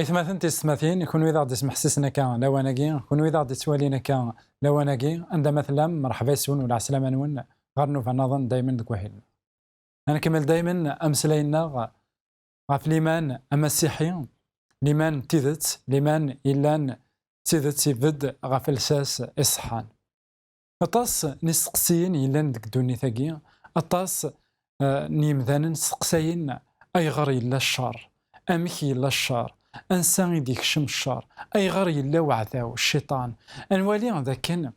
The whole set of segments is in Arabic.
إثماثن تستماثين يكون إذا غادي يسمح سسنا كان لواناكي كون إذا غادي توالينا كان لواناكي عند مثلا مرحبا يسون ولا عسلامة نون غير في نظن دائما ذك واحد. أنا كمل دائما أمسلينا غاف ليمان أمسيحيين ليمان تيدت ليمان إلان تيدت يبد غاف الساس إصحان. أطاس نسقسيين إلان ديك دوني ثاقي أطاس نيمذان سقسيين أي غير إلا الشر أمكي إلا الشر انسان يديك شم الشر اي غير الا وعثاو الشيطان انوالي ذا كان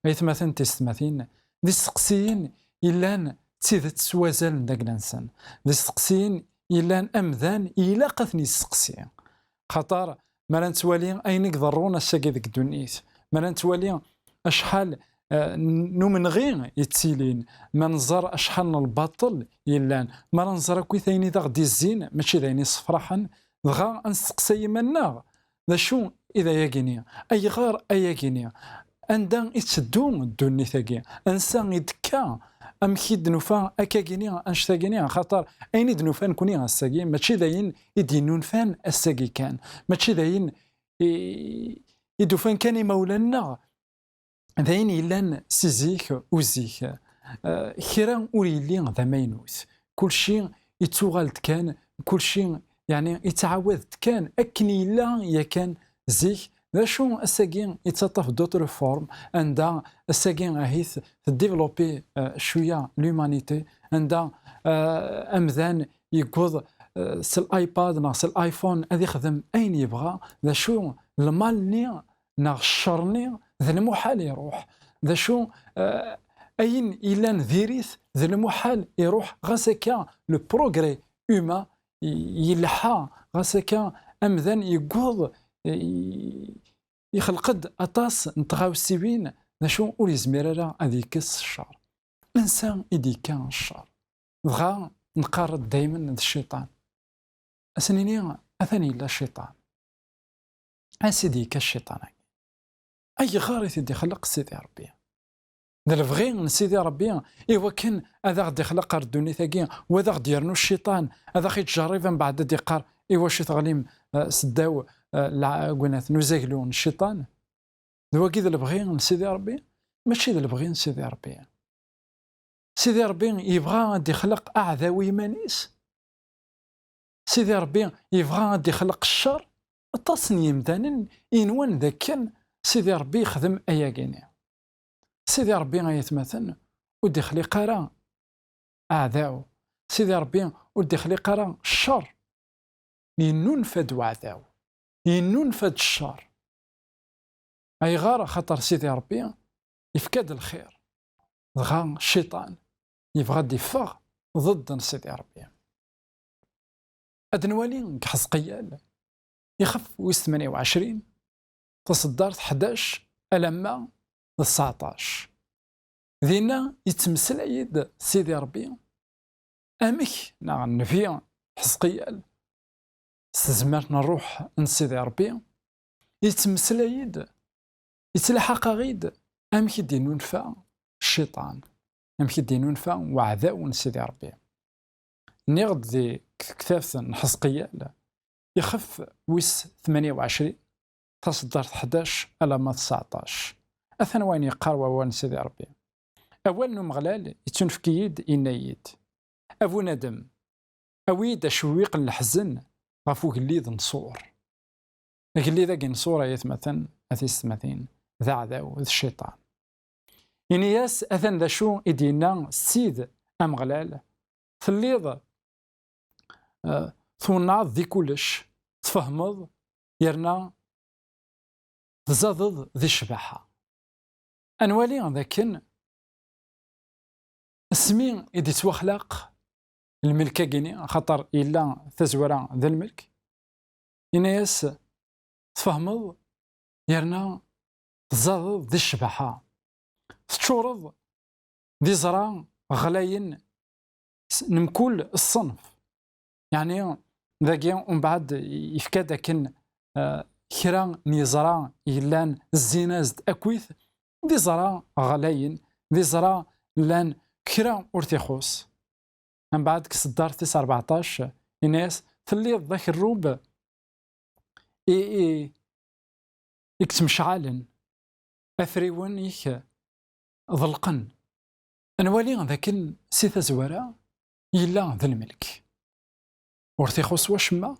ايثماثن تستماثين ذي السقسيين الا تيذت سوازال داك الانسان ذي السقسيين الا امذان الا قثني السقسيين خطر ما نتوالي اين يقدرون الساقي ذيك الدنيث ما نتوالي اشحال نومن غير يتسيلين ما ننظر اشحال الباطل يلان ما ننظر كوي ثاني ذا غدي الزين ماشي ذاني صفراحا دغا نسقسي منا ذا شو اذا ياكينيا اي غار اي ياكينيا عندها يتسدون الدنيا ثاقيا انسان يدكا امكي دنوفا اكاكينيا انشتاكينيا خاطر اين دنوفا نكوني الساقي ماشي ذاين يدينون فان الساقي كان ماشي ذاين يدوفان كان مولانا ذاين يلان سيزيك وزيك خيرا وريلي ذا ماينوث كل شيء يتوغالت كان كل شيء يعني يتعاود كان أكني لا يكن زيك ذا شو الساقين يتطف دوتر فورم عندها الساقين أهيث ديفلوبي شوية لومانيتي عندها أمذان يقوض سالايباد ناقص الايفون هذا يخدم أين يبغى ذا شو المالني ناقص الشرني ذا المحال يروح ذا شو أين إلان ذيريث ذا المحال يروح غاسكا لو بروغري هيومان يلحى غاسكا امذان يقوض يخلقد اطاس نتغاو السيوين نشو اولي زميرا هذيك الشر الانسان يديكا الشر بغا نقارد دائما الشيطان اسنيني اثني لا الشيطان اسيديك الشيطان اي غارث يدي خلق سيدي ربي ذا الفغي من سيدي ربي ايوا كان هذا غادي يخلق الدنيا ثاقيا وهذا غادي يرنو الشيطان هذا غادي يتجرب من بعد ديقار ايوا شي تغليم سداو قلنا نزاقلون الشيطان ذوا كي ذا الفغي من سيدي ربي ماشي ذا الفغي من سيدي ربي سيدي ربي يبغى غادي يخلق اعداء يمانيس سيدي ربي يبغى غادي يخلق الشر التصنيم مثلا ينوان ذاك كان سيدي ربي يخدم اياكيني سيدي ربي غيتمثل ودي يخلي قرا اعداء سيدي ربي ودي يخلي قرا الشر ينفد وعداو ينفد الشر اي غار خطر سيدي ربي يفكاد الخير دغا الشيطان يبغى يفغ ضد سيدي ربي ادنوالي كحزقيال يخف ويس 28 تصدرت 11 ألما 19 ذينا يتمثل يد سيدي ربي امك النبي حزقيال استزمرت نروح نسيدي ربي يتمثل يد يتلحق غيد امك يدينو نفع الشيطان امك يدينو نفع وعداء نسيدي ربي نيغد ذي كتاف حزقيال يخف ويس 28 تصدرت 11 ألما 19 أثنى وين يقاروا وان سيدي ربي أول نوم غلال يتنفكيد إنايد أبو ندم أويد أشويق الحزن غفوك اللي ذا نصور اللي ذا نصور يثمثن أثيس مثين ذا عذاو ذا الشيطان إنياس أثن ذا شو إدينا سيد أم غلال ثليض ثوناض ذي كلش تفهمض يرنا تزادض ذي الشباحة أنوالي ذاكن اسمي إدي توخلق الملكة جيني خطر إلا تزورا ذا الملك إناياس تفهمض يرنا تزادض ذي الشباحة تشورض دي زرا غلاين نمكول الصنف يعني ذاكي ومن بعد يفكا داكن كرا نيزرا يلان الزيناز اكويث دي زرا غلاين دي زرا لان كرا اورتيخوس من بعد كصدار 14 الناس تلي ذاك الروب يكتمشعالن افريون يك ضلقن انوالي ذاك سيثا زوارا يلا ذا الملك ورثيخوس واشما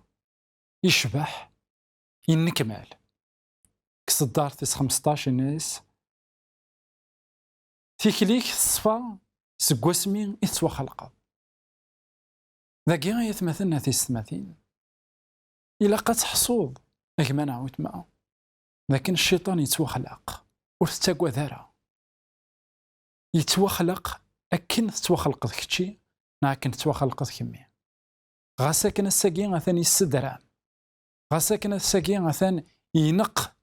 يشبح ينكمال كصدار 15 الناس تيكليك الصفا سكواسمي يتسوى خلقه ذاكي يتمثلنا في السماثين إلا قد حصوض كما نعاود معه لكن الشيطان يتوخلق وتتاقوى ذارة يتوخلق أكن تتوخلق ذكتشي ناكن تتوخلق ذكمي غاسا كان الساقين غثان يستدرام غاسا كان الساقين غثان ينق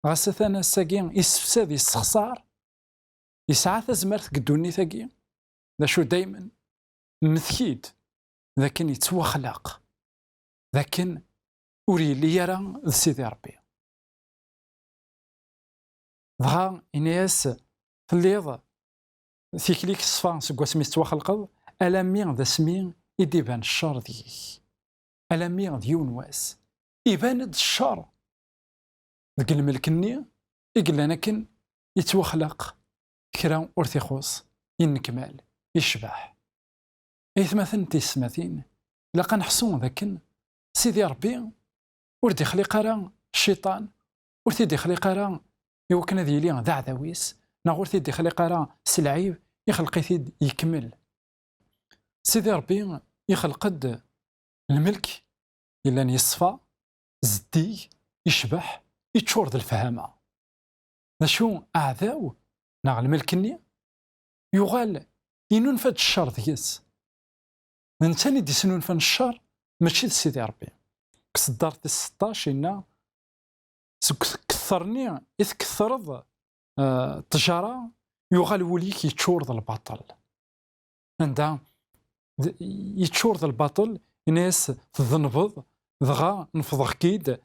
غاسا ثان الساقين يسفساد يستخسار يسعى تزمرت قدوني ثاقي ذا شو دايما مثكيد لكن يتوخلق لكن أوري لي يرى سيدي ربي ضغا إنياس تليض ثيكليك الصفا سكوا سميت توخلقض ألامي ذا سمين يديبان الشر ديك ألامي ذا يونواس يبان الشر ذاك الملكني يقول لنا كن يتوخلق كرا أورثيخوس ينكمال يشبح إثمثن تيسمثين لقا نحسون ذاكن سيدي ربي ورد يخلق راه الشيطان ورد يخلق راه يوكن ذي لي ذا عذاويس ورد يخلق راه سلعيب يخلق يثيد يكمل سيدي ربي يخلق الملك إلا يصفى زدي يشبح يتشور ذا الفهامة شو أعذاو ناغ الملكني يغال ينفد الشر ديس من تاني دي سننفن الشر ماشي سيدي ربي كصدار 16 إنا كثرني إذ كثرض تجارة يغال وليك يتشور ذا الباطل عندها يتشور ذا الباطل الناس تذنبض ضغا نفضغ كيد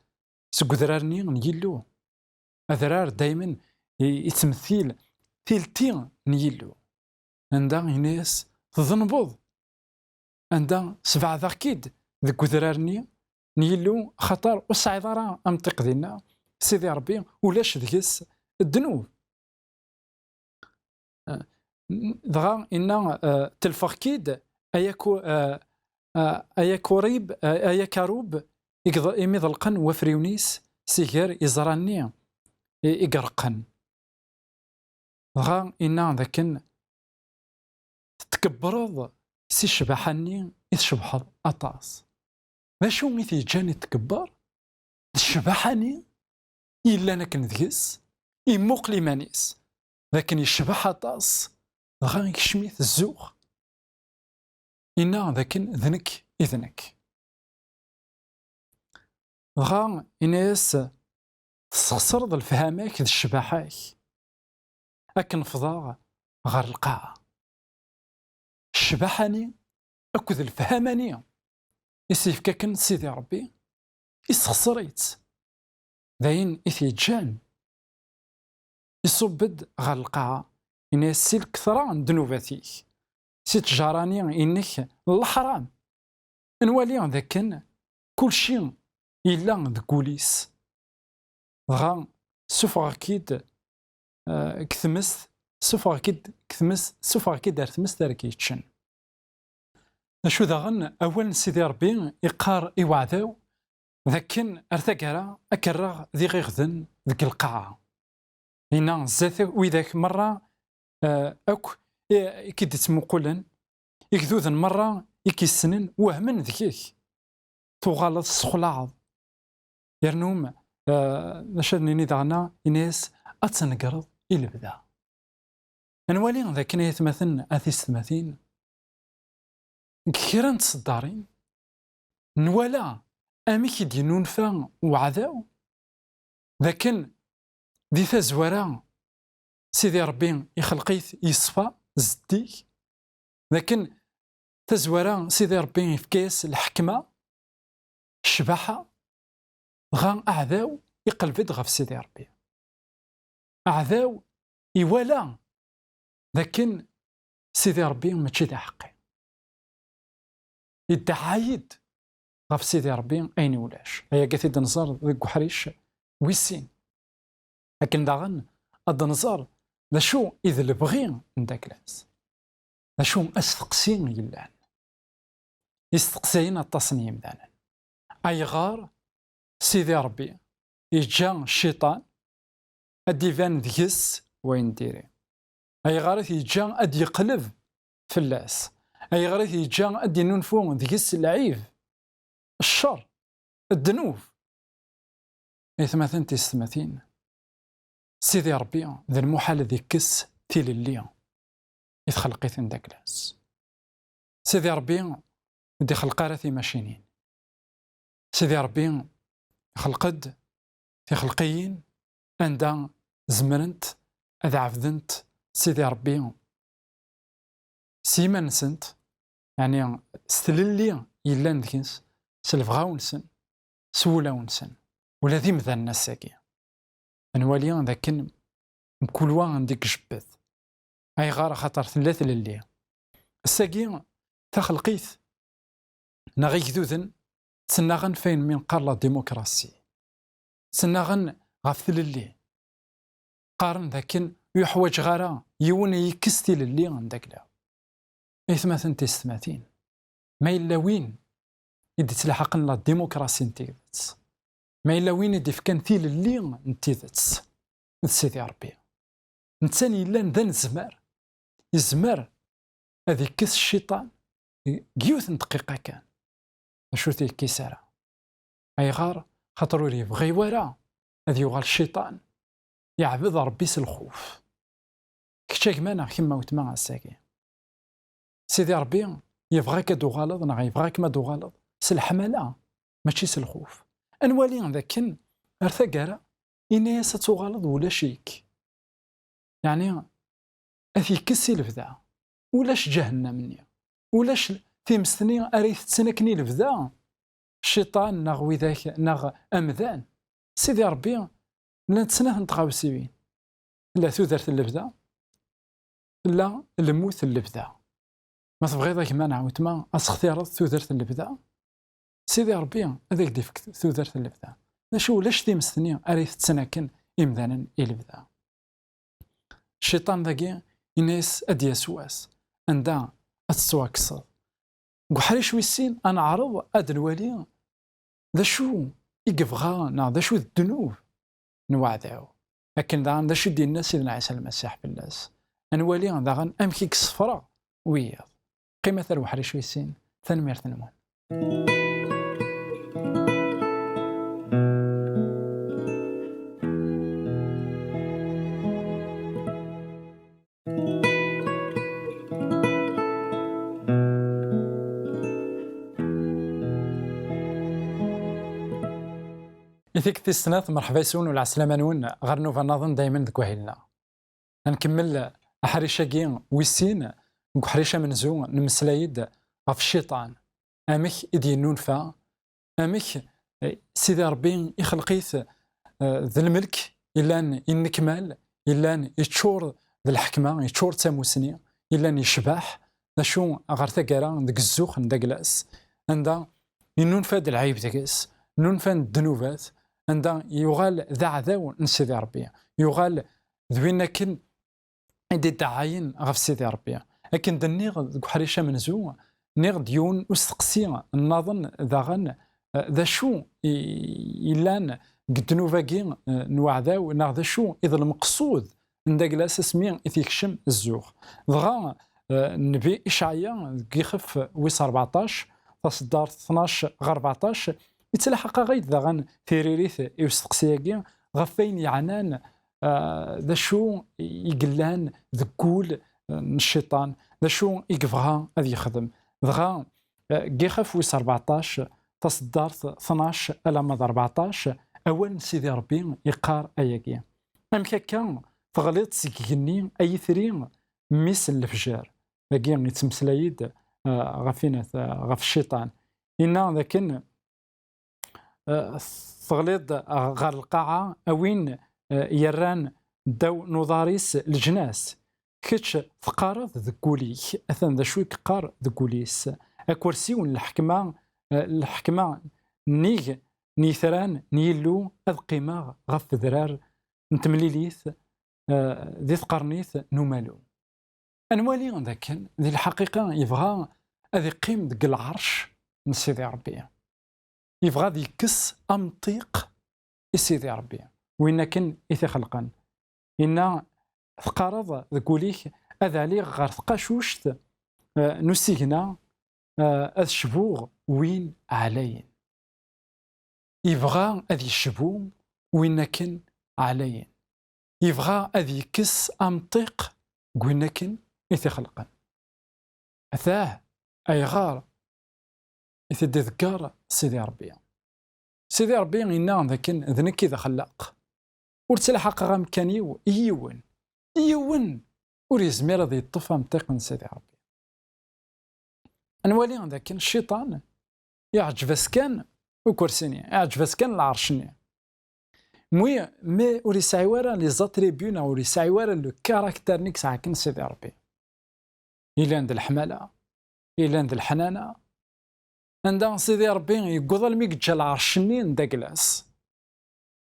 سكذرارني نيلو أذرار دايما يتمثيل ثيلتين نيلو عندها الناس تذنبض عندها سبع ذاكيد ذك ذرارني نيلو خطر وسعيدارا أمطيق دينا سيدي ربي ولاش ذكس الذنوب ضغا إنا تلفغ كيد أياكو ريب أياكاروب يميض القن وفريونيس سيغير يزراني يقرقن ضغا إنا ذاكن تكبرض سي شبحاني يشبحض أطاس ماشو ميثي جاني تكبر الشبحاني إلا نكن ذيس يموقلي مانيس لكن يشبح أطاس غا يشميث الزوغ إنا ذاكن ذنك إذنك غا إناس تصصرض الفهاماك ذي الشباحاك أكن فضاغ غار القاعة الشباحاني أكد الفهامانية يسيف كاكن سيدي ربي يسخسريت ذاين إثيجان يصبد غار القاعة إناس سيل كثرة ذنوباتيك سي تجاراني إنك الحرام نوالي ذاكن كل شيء إلا ذكوليس غا سوف أكيد كثمس سوف أكيد كثمس سوف أكيد أرثمس تاركيتشن شو ذاغن أول سيدي ربي يقار إوعداو ذاكن أرثقرا أكرغ ذي غيغذن ذيك القاعة هنا زاث وذاك مرة أك كيد تمقولن يكذوذن مرة يكيسنن وهمن ذكيك تغالط السخلاعض يرنوم نشدني نيدانا إناس أتنقرض إلى بدا نوالي ذاك يتمثل أثيس ثماثين كيران تصدارين نوالا أمي كيدي نونفا وعذاو لكن دي ثازورا سيدي ربي يخلقيت يصفى زديك، لكن تزورا سيدي ربي في كيس الحكمة الشباحة غا أعداو يقلبد غف سيدي ربي، أعداو يوالا، لكن سيدي ربي ماشي دا حقي، يدعايد غف سيدي ربي أين ولاش. هيا قاثي دنزار ذك وحريش ويسين، لكن داغن الدنزار لا شو إذا البغي نداك لاس، لا شو أستقسين يلان يستقسين التصنيم دانا أي غار سيدي ربي يجا الشيطان الديفان ذيس وين ديري، أي غارث يجا أد يقلب فلاس، أي غارث يجا أد ينونفو ذيس العيب الشر الذنوب إثماثن تستماثين. سيدي ربي ذا المحال ذي كس تيل اللي يتخلقيت نداك لاس. سيدي ربي ودي خلقا في ماشينين، سيدي ربي خلقد في خلقيين عندها زمرنت أذا عفدنت سيدي ربي سيما نسنت، يعني ستللي يلان ذكنس سلفغاو نسن سولاو نسن ولا ذي مثال الناس ساكي نوالي ذاكن كل واحد ديك جبث أي غار خاطر ثلاث للي الساقي تخلقيت نغيك ذوذن تسناغن فين من قال الديمقراسي، تسناغن غفل اللي قارن ذاكن يحوج غارا يون يكستي للي عندك لا إثماثن تستماتين ما إلا وين يدي تلحقنا الديمقراسي نتيذت، ما إلا وين يدي فكان ثيل اللي نتيذت سيدي ربي نتاني إلا ذا نزمر يزمر هذي كس الشيطان جيوث دقيقة كان شو تي كيسارة أي غار خاطر يبغي ورا هذي يغال الشيطان يعبد ربي الخوف كشاك مانا كما وتما الساكي. سيدي ربي يبغاك دو غالض نا يبغاك ما دو غالض سالحملة ماشي سالخوف. انوالي ذاكن ارثقارا إني ستغالض ولا شيك، يعني أثي كسي الفدا ولاش جهنم مني ولاش تيمستني أريث تسنكني الفدا الشيطان نغوي ذاك نغ أمذان. سيدي ربي لا نتسناه نتقاوسي بين لا ثوثرت الفدا لا الموت الفدا ما تبغي ذاك ما نعاود ما أسختيارات ثوثرت الفدا. سيدي ربي هذاك ديفك ثوثرت الفدا شو لاش تيمستني أريث تسنكن إمذانا الفدا. الشيطان ذاكي الناس أدي سواس عندها أتسواكسر قحريش ويسين أنا عرض أد الوالي ذا شو يقفغا نا ذا شو الذنوب نوعدعو، لكن ذا شو دي الناس إذن عيسى المسيح بالناس أنوالي ذا غن أمكيك صفرا وياض قيمة الوحريش ويسين ثنمير ثنمون. يثيك تيستناث مرحبا يسون ولا عسلامة نون غير نوفا نظن دايما ذك وهيلنا نكمل أحريشاكي ويسين نكحريشا منزو نمسلايد غف الشيطان أمك إدي نونفا أمك سيدي ربي يخلقيث ذا الملك إلا ينكمال إلا يتشور ذا الحكمة يتشور تاموسني إلا يشباح نشو غير ثقارا ذاك الزوخ نداك لاس عندها ينونفا د العيب داكس نونفا الذنوبات عندها يغال ذا عذاو نسيدي ربي يغال ذوينا كن يدي دعاين غف سيدي ربي لكن دنيغ حريشة منزو نيغ ديون وستقسي النظن ذا غن ذا شو إلان قدنو فاقي نوعذاو نا ذا شو إذا المقصود نداك لاس اسمي يثيكشم الزوخ ضغا النبي إشعيا كيخف ويس 14 تصدار 12 غ 14 يتلاحق غير ذا غن ثيريريث يستقسياكي غفين يعنان ذا شو يقلان ذكول الشيطان ذا شو يقفها هذا يخدم ضغا كيخف ويس 14 تصدار 12 ألا مد 14 أول سيدي ربي يقار أياكي أم كان تغليط سيكيني أي ثري ميس الفجار باقي يتمسلايد غفينة غف الشيطان إنا لكن تغليط غار القاعة أوين يران داو نضاريس الجناس كتش ثقارض ذكوليك أثن ذا شوي قار ذكوليس أكورسيون الحكمة نيغ نيثران نيلو القيمة غف ذرار نتمليليث ذي ثقرنيث نمالو أنوالي ذاك ذي الحقيقة يبغى هذي قيم دق العرش من سيدي ربي يبغى ذي كس أمطيق سيدي ربي وإن كان إثي خلقا إن ثقارض ذكوليك هذا لي غير ثقاشوشت نسيغنا الشبوغ وين علين يبغى هذي الشبوغ وين كان علين يبغى هذي كس أمطيق قلنا كن إثي خلقا أثاه أي غار إثي تذكر سيدي ربي سيدي ربي إنا ذاكن ذنك إذا خلاق ورتلحق غام كان يون وريزمير ذي الطفى مطيق من سيدي ربي أنوالي ذاكن الشيطان يعجب اسكان وكرسيني يعجب اسكان العرشني مي وري سايوارا لي زاتريبيون وري سايوارا لو كاركتر نيك ساكن سيدي ربي إلا عند الحمالة إلا عند الحنانة عند سيدي ربي يقضى الميك جا العرشني نداكلاس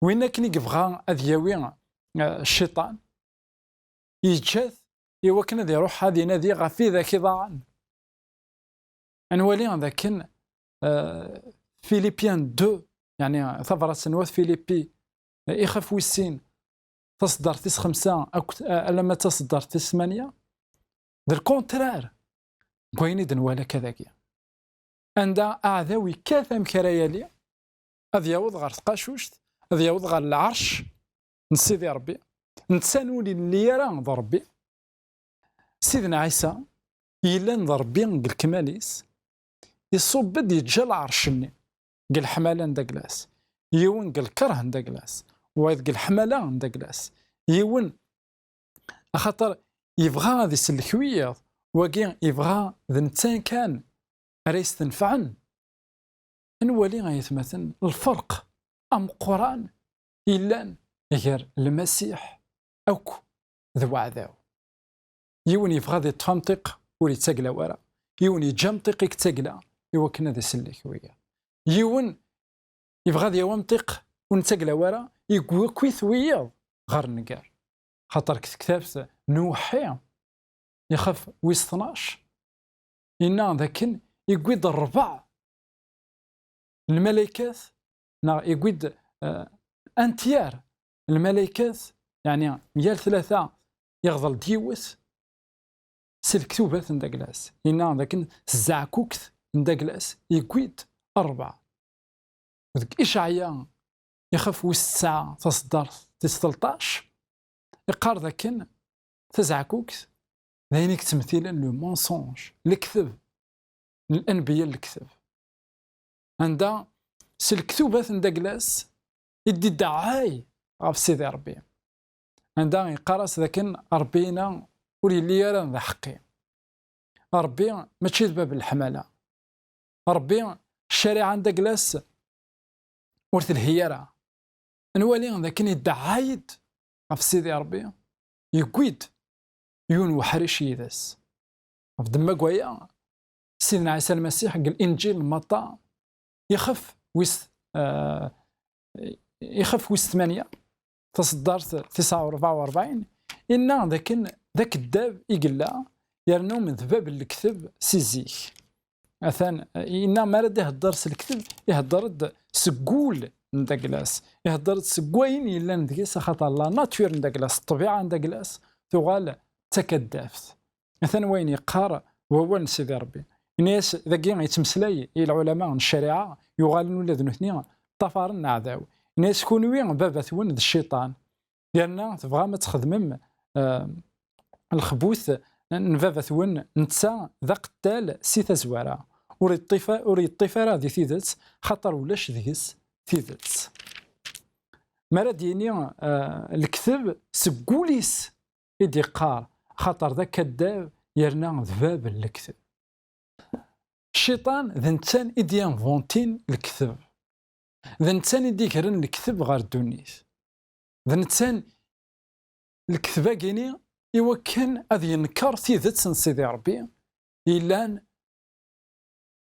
وين كني يبغى أذياوي الشيطان يتجاث إوا كان ذي يروح هذه نادي غافي ذاك ضاعن أنوالي ذاكن فيليبيان 2 يعني ثفرة سنوات فيليبي يخاف ويسين تصدر تيس 5 أو لما تصدر تيس 8 ذا الكونترار بغيني دنوالا كذاكي عند أعذاوي كاثم كرايالي هذا يوض غير ثقاشوشت هذا يوض غير العرش نسيدي ربي نتسانولي اللي يرى ذا ربي سيدنا عيسى إلا ذا ربي الكماليس يصوب بدي يتجا العرشني قال حمالة نداكلاس يون قال كره نداكلاس وإذ قال حمالة نداكلاس يون خاطر يبغى هذا السلكوية وكي يبغى ذا نتسان كان ريس تنفعن نولي غيتمثل الفرق أم قرآن إلا غير المسيح أوك ذو عذاو يون يبغى ذي تفمطق ولي تسقلا ورا يون يجمطق يكتقلا يوكنا ذي سلكوية يون يبغى ذي يومطق ونتقلا ورا يقوى كويث وياض غير النقار خاطر كتابت نوحي يخاف ويس 12 إنا ذاكن يقويد الربع الملائكات يقويد أنتيار الملائكات يعني ميال 3 يغضل ديوث سلكتوبات نداكلاس إنا ذاكن الزعكوكت نداكلاس يقويد 4 ذاك إشعيا يخاف ويس 9 تصدر 13 يقار ذاكن تزعكوكت ذينيك تمثيلا لو مونسونج الكذب الأنبياء الكذب عندها سلكتوبات نداكلاس يدي دعاي غاف سيدي ربي عندها يقارس ذاكن ربينا ولي اللي يرى ذا حقي ربي ماشي باب الحمالة ربي الشريعة نداكلاس ورث الهيرة نوالي ذاكن يدعايد غاف سيدي ربي يقويد يون وحريش يدس في دماغ ويا سيدنا عيسى المسيح قال الانجيل متى يخف ويس يخف ويس 8 تصدرت 49 إن ذاك الداب يقلا يرنو من ذباب الكذب سيزيك أثان إن ما رد يهدر الكذب يهدر سقول نداكلاس يهدر سقوين إلا نداكلاس خاطر لا ناتور نداكلاس الطبيعة نداكلاس تغال تكدافت مثلا وين يقار وهو سيدي ربي الناس ذاكي يتمسلاي العلماء الشريعه يغالون ولا ذنثني طفرنا عذاو الناس يكونوا وين بابا ثون الشيطان لان تبغى ما تخدم الخبوث نبابا ثون نتسا ذا قتال سي تزواره وري الطفاره ذي ثيدت خطر ولاش ذيس ثيدت ما راه ديني الكذب سكوليس يدي قار خاطر ذا كذاب يرنا ذباب الكذب. الشيطان ذا انسان يدي انفونتين الكذب، ذا انسان يدي كرن الكذب غير الدنيس، ذا انسان الكذبه كيني إوا كان هذا ينكر تيذت سيدي ربي إلا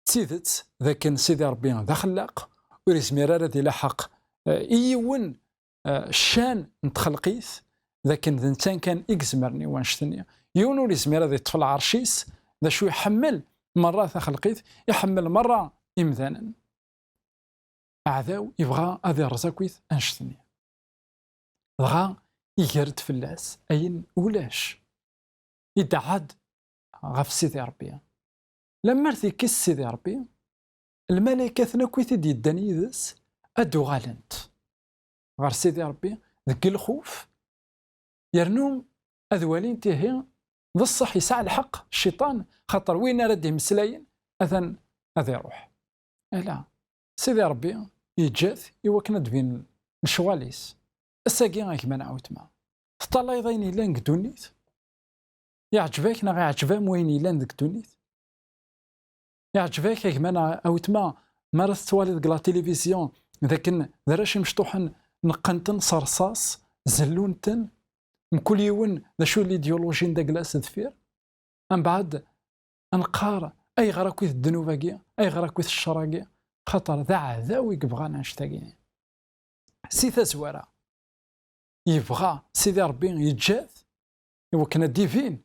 تيذت ذاك سيدي ربي ذا خلاق وريزمير راه ذي حق إيون الشان نتخلقيث لكن ذا انسان كان إكزمرني وانشتني يون وريزمير ذي طفل عرشيس ذا شو يحمل مرة خلقيث يحمل مرة إمذانا أعداو يبغى هذا رزاكويث انشتني بغا يجرد فلاس أين ولاش يدعاد غف سيدي ربي لما رثي كيس سيدي ربي الملائكة ثناكويث يداني يدس أدو غالنت غير سيدي ربي ذك الخوف يرنوم أذوالين تيهي ذا الصح يسعى الحق الشيطان خاطر وين رده مسلاين أذن أذي يروح لا سيدي ربي يجاث يوكنا دبين الشواليس الساقي غيك ما نعاود ما تطلع يضيني لان دونيت يعجبك نا غيعجبها موين يلان ذك دونيت يعجبك كيما انا اوت ما مرات توالد لا تيليفزيون لكن دراش مشطوحن نقنتن صرصاص زلونتن مكل يون ذا شو الايديولوجي دا كلاس دفير من بعد انقار اي غراكويث الذنوباكيا اي غراكويث الشراكيا خاطر ذا عذاوي بغانا نشتاقين سيثا زوارا يبغى سيدي ربي يتجاث وكنا ديفين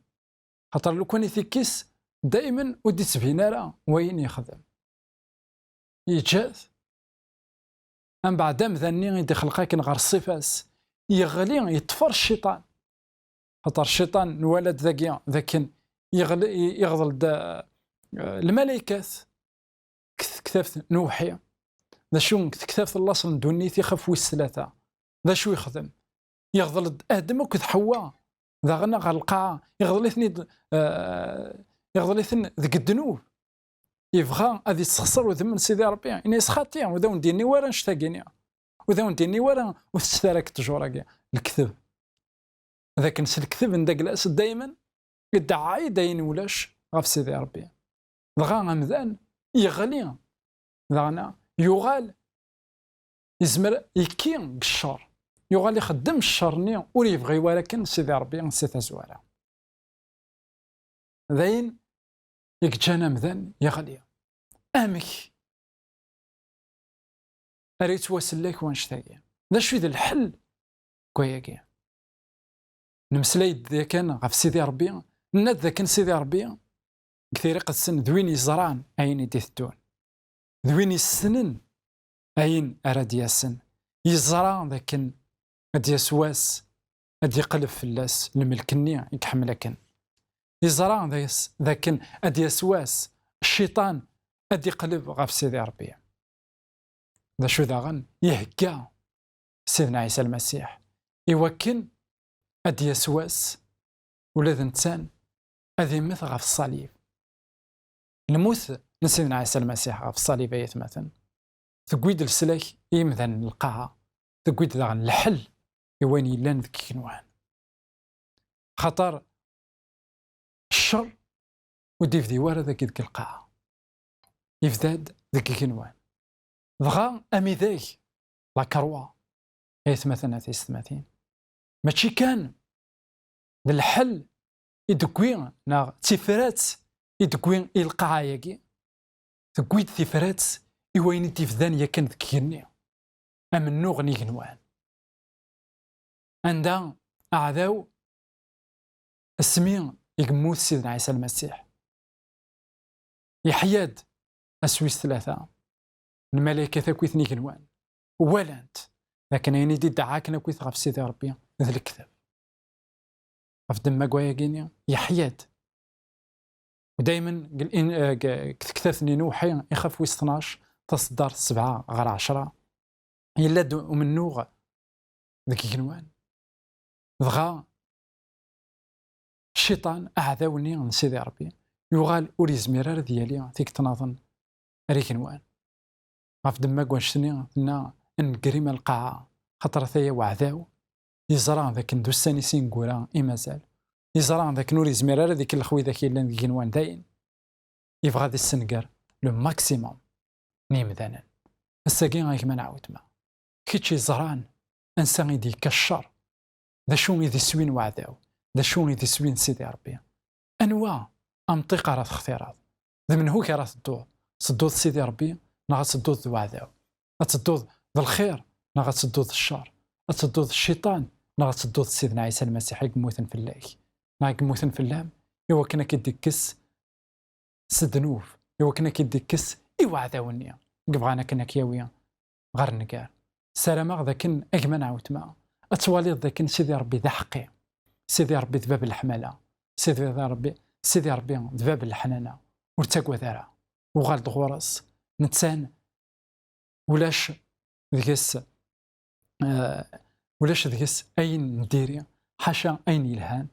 خاطر لو كان يثيكيس دائما ودي تبين راه وين يخدم يتجاث من بعد مذني يدي خلقاك غير الصفاس يغلي يطفر الشيطان خاطر الشيطان الولد ذاكيا ذاكن يغضل الملائكات كثافت نوحي ذا شو كثافت الله صن دونيت يخاف ويس ثلاثه ذا شو يخدم يغضل ادم وكذ حواء ذا غنى غير القاعه يغضلثن ذك الذنوب يبغى هذه تخسر وذمن سيدي ربي اني يسخاتي وذا نديرني ورا نشتاقيني وذا نديرني ورا وتستراك التجوره الكذب ذاك نس الكذب نداك الاسد دائما يدعي داين ولاش غف سيدي ربي بغا مذان يغلي ذانا يغال يزمر يكي بالشر يغال يخدم الشرني ويبغي ولكن سيدي ربي نسيت زواره ذاين يكجانا مذان يغلي امك اريت واسلك وانشتاقي ذا شو ذا الحل كوياكي نمسلاي ذا كان غف سيدي ربي ناد ذا كان سيدي ربي كثير قدسن ذوين يزران اين يديثتون ذوين يسنن اين اراد ياسن يزران ذاكن اد يسواس اد يقلب فلاس الملكني يكحملكن يزران ذاكن اد يسواس الشيطان اد يقلب غف سيدي ربي ذا شو ذا غن يهكا سيدنا عيسى المسيح يوكن اد يسواس ولاد انسان اد يمث غف الصليب الموت نسيدنا عيسى المسيح غف الصليب يتمثل تقويد السلاك يمثل القاعة تقويد ذا غن الحل يوين يلان ذك كنوان خطر الشر ودي في ديوار ذاك ذك القاعة يفداد ذك كنوان ضغا امي ذاك لا كروا يتمثلنا في ستماثين ماشي كان الحل يدكوين نا تفرات يدكوين القاعة ياكي تقويد تفرات يوين تفدان يكن ذك كني امن نغني كنوان عندها أعداو السمين يقموت سيدنا عيسى المسيح يحياد أسويس ثلاثة الملائكة ثاكويث نيكنوان ولانت لكن يعني دي دعاك ناكويث غف سيدي ربي ذا الكذب غف دما قوايا كينيا يحياد ودايما كتكثثني نوحي يخاف ويس 12 تصدر 7 غير 10 يلاد ومن نوغ ذاك كنوان بغا الشيطان أعداوني من سيدي ربي يغال أوريزميرار ديالي تيك تناظن ريكنوان غاف دما كوانشتني نا نقريم القاعة خاطر ثيا وعذاو يزرع ذاك ندو السانيسين كورا إمازال يزرع ذاك نور يزمير ذيك الخوي ذاك يلان ذيك نوان داين يبغى ذي السنقر لو ماكسيموم نيم ذانا الساقين غايك ما نعاود ما كيتشي زران انسان يدي كالشر ذا شون يدي سوين وعذاو ذا شون يدي سوين سيدي ربي انواع امطيقه راه اختيارات ذا من هو كي راه تدوض سيدي ربي نا تدوض ذو عذاو تدوض ذا الخير نا تدوض الشر تدوض الشيطان نا تدوض سيدنا عيسى المسيح يموتن في الله نا يموتن في اللام يوا كنا كيديكس سدنوف يوا كنا كيديكس ايوا عذاوني قبغانا كنا كياويا غير نكار سلامة ذاكن اجمن عاوت ما اتوالي ذاكن سيدي ربي ذا حقي سيدي ربي ذباب الحمالة سيدي ربي ذباب الحنانة ورتاقوا ذارا وغالد غورس نتسان ولاش ذكس ولاش ذكس اين نديري حاشا اين يلهان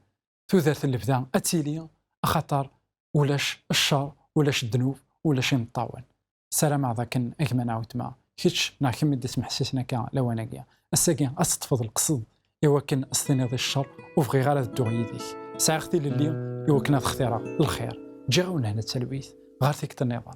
تودرت اللي بدا اتيليا اخطر ولاش الشر ولاش الذنوب ولاش يمطاون سلام ذاكن اجمن عاوت ما كيتش ناكم ديس محسسنا كا لو انا كاع الساكن استفض القصد ايوا كان استنيض الشر وفغي غير الدغي ديك ساعتي للي ايوا كنا اختيار الخير جاونا هنا التلويث غير فيك النظام